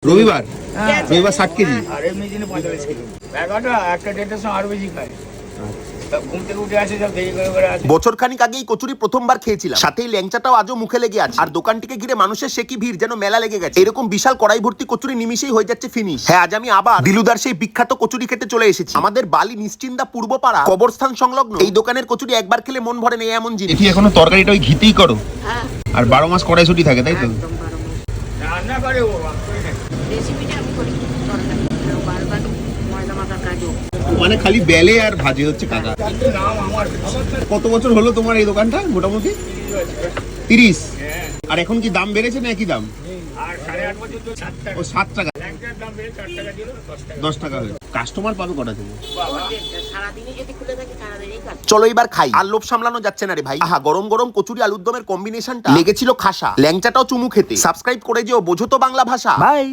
রবিবার রবিবার 60 কেজি। আর এমনি দিনে 45 কেজি। এগারোটা একটা ডেটের সময় আরো বেশি খায়। ঘুম থেকে উঠে আসে সব দেরি করে আসে। বছর খানিক আগেই কচুরি প্রথমবার খেয়েছিলাম, সাথে এই ল্যাংচাটাও আজও মুখে লেগে আছে। আর দোকানটিকে ঘিরে মানুষের সে কি ভিড়, যেন মেলা লেগে গেছে। এরকম বিশাল কড়াই ভর্তি কচুরি নিমিশেই হয়ে যাচ্ছে ফিনিশ। হ্যাঁ, আজ আমি আবার দিলুদার সেই বিখ্যাত কচুরি খেতে চলে এসেছি। আমাদের বালি নিশ্চিন্দা পূর্বপাড়া কবরস্থান সংলগ্ন এই দোকানের কচুরি একবার খেলে মন ভরে নেই এমন জিনিস। এটি এখনো তরকারিটা ওই ঘিতেই করো, আর 12 মাস কড়াইশুঁটি থাকে, তাই তো? একদম 12 মাস। রান্না করে ও করে না। রেসিপিটা আমি করি তরকারি, বারবার ময়দা মাখা কাজু। মানে খালি বেলে আর ভাজে হচ্ছে কাকা। কিন্তু নাম আমার কত বছর হলো তোমার এই দোকানটা? মোটামুটি 30। আর এখন কি দাম বেড়েছে না একই দাম? আর 8.5 বছর তো 7 টাকা। ও 7 টাকা, ল্যাংচার দাম বেড়ে 4 টাকা দিল, 10 টাকা। 10 টাকা হয়েছে। কাস্টমার পাবে কটা থেকে? সারাদিনই যদি খুলে থাকে সারাদিনই কাজ। চলো এবার খাই, আর লোভ সামলানো যাচ্ছে না রে ভাই। আহা, গরম গরম কচুরি আলুর দমের কম্বিনেশনটা লেগেছিল খাসা। ল্যাংচাটাও চুমু খেতে। সাবস্ক্রাইব করে যেও, বোঝো তো বাংলা ভাষা। বাই।